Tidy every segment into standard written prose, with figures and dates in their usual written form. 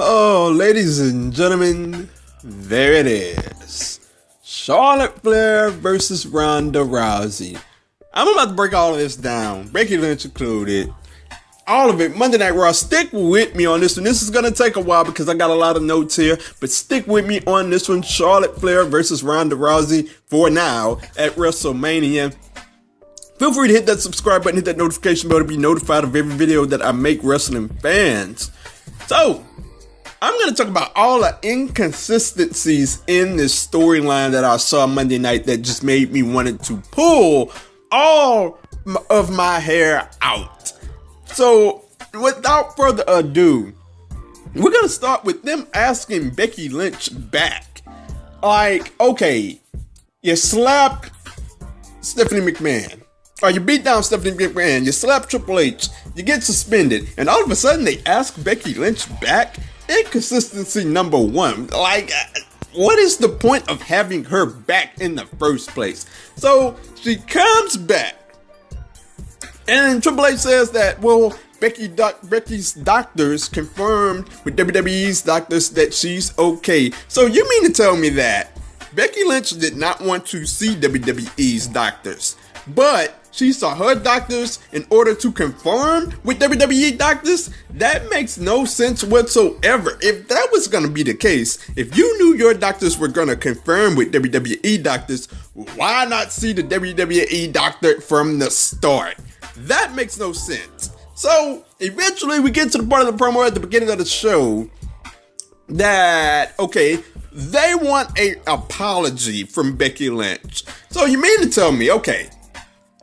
Oh, ladies and gentlemen, there it is. Charlotte Flair versus Ronda Rousey. I'm about to break all of this down, Becky Lynch included. All of it, Monday Night Raw. Stick with me on this one. This is going to take a while because I got a lot of notes here, but stick with me on this one. Charlotte Flair versus Ronda Rousey for now at WrestleMania. Feel free to hit that subscribe button, hit that notification bell to be notified of every video that I make, wrestling fans. So, I'm going to talk about all the inconsistencies in this storyline that I saw Monday night that just made me want to pull all of my hair out. So, without further ado, we're going to start with them asking Becky Lynch back. Like, okay, you slapped Stephanie McMahon. Or you beat down Stephanie McMahon, you slap Triple H, you get suspended, and all of a sudden they ask Becky Lynch back? Inconsistency number one. Like, what is the point of having her back in the first place? So, she comes back, and Triple H says that, well, Becky's doctors confirmed with WWE's doctors that she's okay. So, you mean to tell me that Becky Lynch did not want to see WWE's doctors, but she saw her doctors in order to confirm with WWE doctors? That makes no sense whatsoever. If that was going to be the case, if you knew your doctors were going to confirm with WWE doctors, why not see the WWE doctor from the start? That makes no sense. So eventually we get to the part of the promo at the beginning of the show that, okay, they want an apology from Becky Lynch. So you mean to tell me, okay,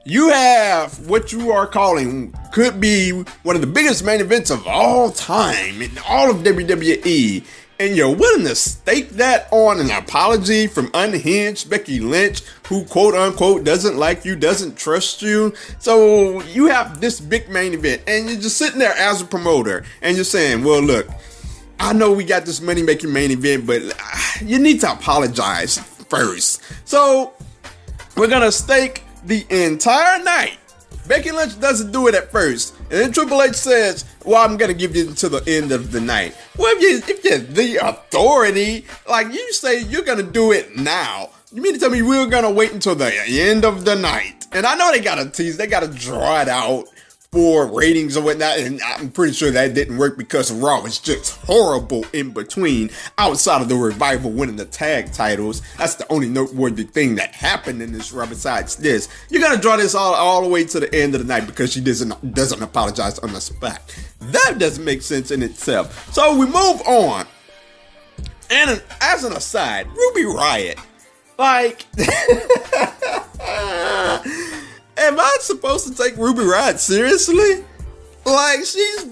you have what you are calling could be one of the biggest main events of all time in all of WWE, and you're willing to stake that on an apology from unhinged Becky Lynch, who quote unquote doesn't like you, doesn't trust you. So you have this big main event, and you're just sitting there as a promoter, and you're saying, well, look, I know we got this money-making main event, but you need to apologize first. So we're gonna stake the entire night. Becky Lynch doesn't do it at first, and then Triple H says, well, I'm gonna give you to the end of the night. Well, if you're the authority, like you say you're gonna do it now, you mean to tell me we're gonna wait until the end of the night? And I know they gotta tease, they gotta draw it out for ratings or whatnot, and I'm pretty sure that didn't work because Raw was just horrible in between. Outside of the Revival winning the tag titles, that's the only noteworthy thing that happened in this Raw besides this. You're gonna draw this all the way to the end of the night because she doesn't apologize on the spot. That doesn't make sense in itself. So we move on, and as an aside, Ruby Riott, like, am I supposed to take Ruby Riott seriously? Like, she's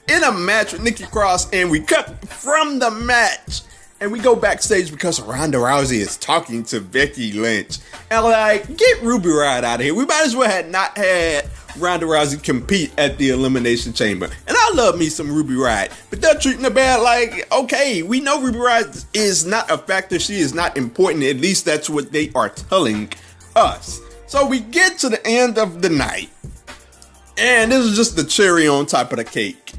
in a match with Nikki Cross, and we cut from the match, and we go backstage because Ronda Rousey is talking to Becky Lynch. And like, get Ruby Riott out of here. We might as well have not had Ronda Rousey compete at the Elimination Chamber. And I love me some Ruby Riott, but they're treating her bad. Like, okay, we know Ruby Riott is not a factor. She is not important. At least that's what they are telling us. So we get to the end of the night, and this is just the cherry on top of the cake.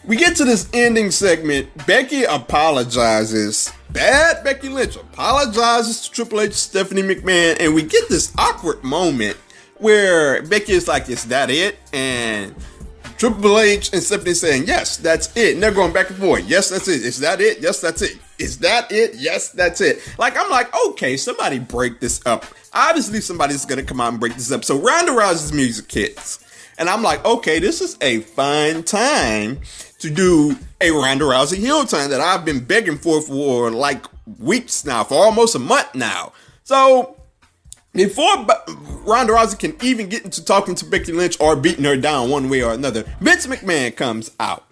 We get to this ending segment. Becky apologizes. Bad Becky Lynch apologizes to Triple H, Stephanie McMahon, and we get this awkward moment where Becky is like, is that it? And Triple H and Stephanie saying, yes, that's it. And they're going back and forth. Yes, that's it. Is that it? Yes, that's it. Is that it? Yes, that's it. Like, I'm like, okay, somebody break this up. Obviously, somebody's going to come out and break this up. So Ronda Rousey's music hits. And I'm like, okay, this is a fine time to do a Ronda Rousey heel turn that I've been begging for like weeks now, for almost a month now. So before Ronda Rousey can even get into talking to Becky Lynch or beating her down one way or another, Vince McMahon comes out.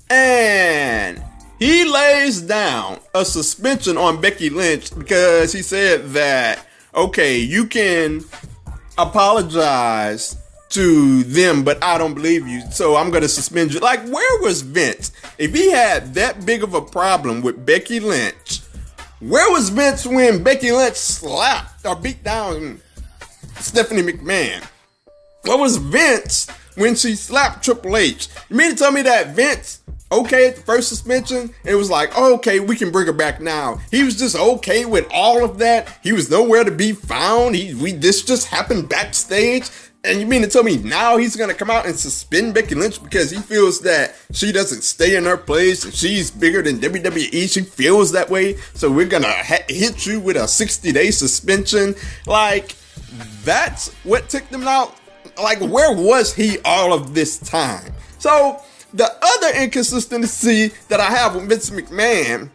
And he lays down a suspension on Becky Lynch because he said that, okay, you can apologize to them, but I don't believe you, so I'm going to suspend you. Like, where was Vince? If he had that big of a problem with Becky Lynch, where was Vince when Becky Lynch slapped or beat down Stephanie McMahon? Where was Vince when she slapped Triple H? You mean to tell me that Vince okay at the first suspension. It was like, oh, okay, we can bring her back now. He was just okay with all of that. He was nowhere to be found. This just happened backstage. And you mean to tell me now he's going to come out and suspend Becky Lynch because he feels that she doesn't stay in her place and she's bigger than WWE? She feels that way. So we're going to hit you with a 60-day suspension. Like, that's what ticked him out. Like, where was he all of this time? So the other inconsistency that I have with Vince McMahon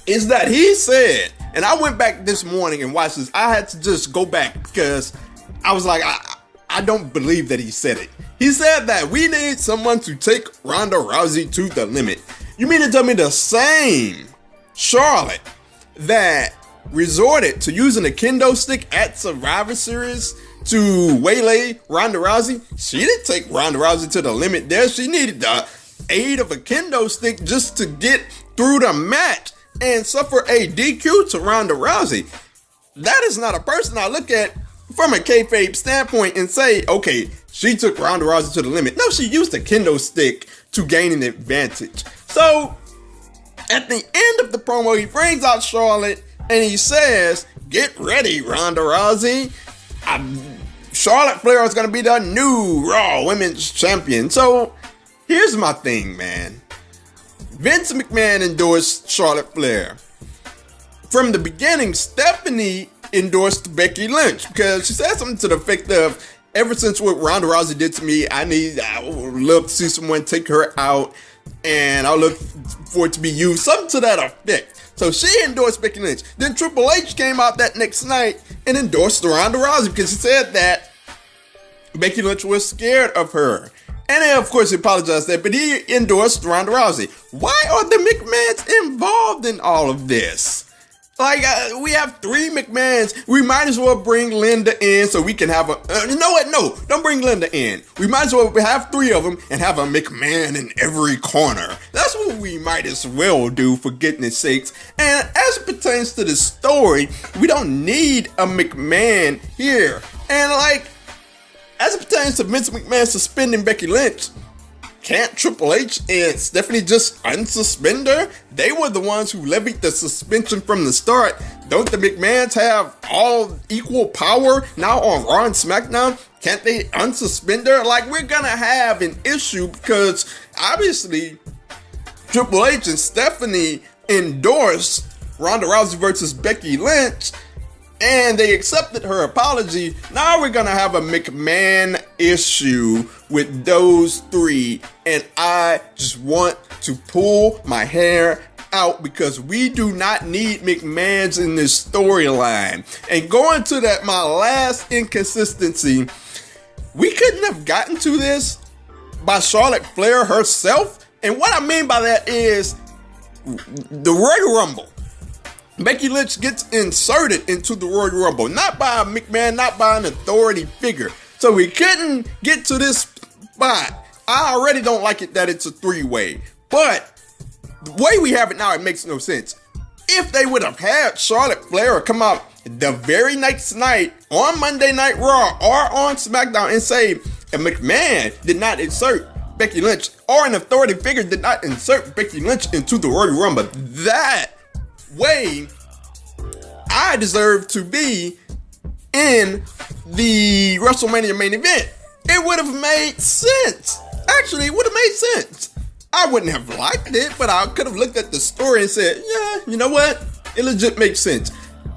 is that he said, and I went back this morning and watched this. I had to just go back because I was like, I don't believe that he said it. He said that we need someone to take Ronda Rousey to the limit. You mean to tell me the same Charlotte that resorted to using a kendo stick at Survivor Series to waylay Ronda Rousey? She didn't take Ronda Rousey to the limit there. She needed the aid of a kendo stick just to get through the match and suffer a DQ to Ronda Rousey. That is not a person I look at from a kayfabe standpoint and say, okay, she took Ronda Rousey to the limit. No, she used a kendo stick to gain an advantage. So, at the end of the promo, he brings out Charlotte and he says, get ready, Ronda Rousey. Charlotte Flair is going to be the new Raw Women's Champion. So, here's my thing, man. Vince McMahon endorsed Charlotte Flair. From the beginning, Stephanie endorsed Becky Lynch because she said something to the effect of, ever since what Ronda Rousey did to me, I would love to see someone take her out and I look for it to be you. Something to that effect. So she endorsed Becky Lynch. Then Triple H came out that next night and endorsed Ronda Rousey because he said that Becky Lynch was scared of her. And then, of course, he apologized that, but he endorsed Ronda Rousey. Why are the McMahons involved in all of this? Like, we have 3 McMahons. We might as well bring Linda in so we can have a... you know what? No, don't bring Linda in. We might as well have 3 of them and have a McMahon in every corner. That's what we might as well do, for goodness sakes. And as it pertains to the story, we don't need a McMahon here. And like, as it pertains to Vince McMahon suspending Becky Lynch, can't Triple H and Stephanie just unsuspend her? They were the ones who levied the suspension from the start. Don't the McMahons have all equal power now on Raw and SmackDown? Can't they unsuspend her? Like, we're gonna have an issue because obviously Triple H and Stephanie endorsed Ronda Rousey versus Becky Lynch, and they accepted her apology. Now we're gonna have a McMahon issue with those 3, and I just want to pull my hair out because we do not need McMahons in this storyline. And going to that, my last inconsistency, we couldn't have gotten to this by Charlotte Flair herself. And what I mean by that is the Royal Rumble. Becky Lynch gets inserted into the Royal Rumble, not by a McMahon, not by an authority figure. So we couldn't get to this spot. I already don't like it that it's a 3-way, but the way we have it now, it makes no sense. If they would have had Charlotte Flair come out the very next night on Monday Night Raw or on SmackDown and say, a McMahon did not insert Becky Lynch, or an authority figure did not insert Becky Lynch into the Royal Rumble, that way I deserve to be in the WrestleMania main event. It would have made sense. Actually, it would have made sense. I wouldn't have liked it, but I could have looked at the story and said, yeah, you know what? It legit makes sense.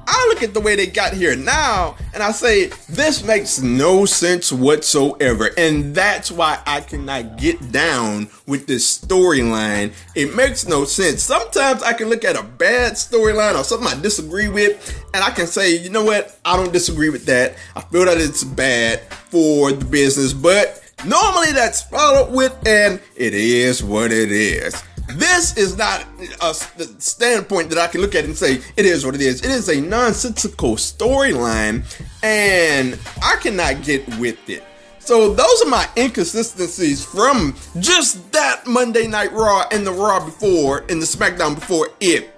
I look at the way they got here now and I say, this makes no sense whatsoever. And that's why I cannot get down with this storyline. It makes no sense. Sometimes I can look at a bad storyline or something I disagree with and I can say, you know what? I don't disagree with that. I feel that it's bad for the business, but normally that's followed with, and it is what it is. This is not a standpoint that I can look at and say, it is what it is. It is a nonsensical storyline, and I cannot get with it. So those are my inconsistencies from just that Monday Night Raw and the Raw before and the SmackDown before it.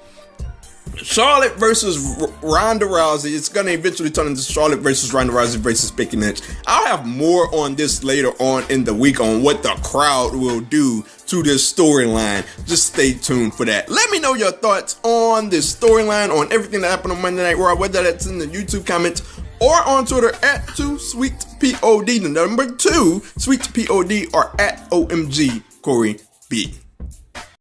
Charlotte versus Ronda Rousey. It's going to eventually turn into Charlotte versus Ronda Rousey versus Becky Lynch. I'll have more on this later on in the week on what the crowd will do to this storyline. Just stay tuned for that. Let me know your thoughts on this storyline, on everything that happened on Monday Night Raw, whether that's in the YouTube comments or on Twitter at 2SweetPod, the number 2 SweetPod, or at OMG Corey B.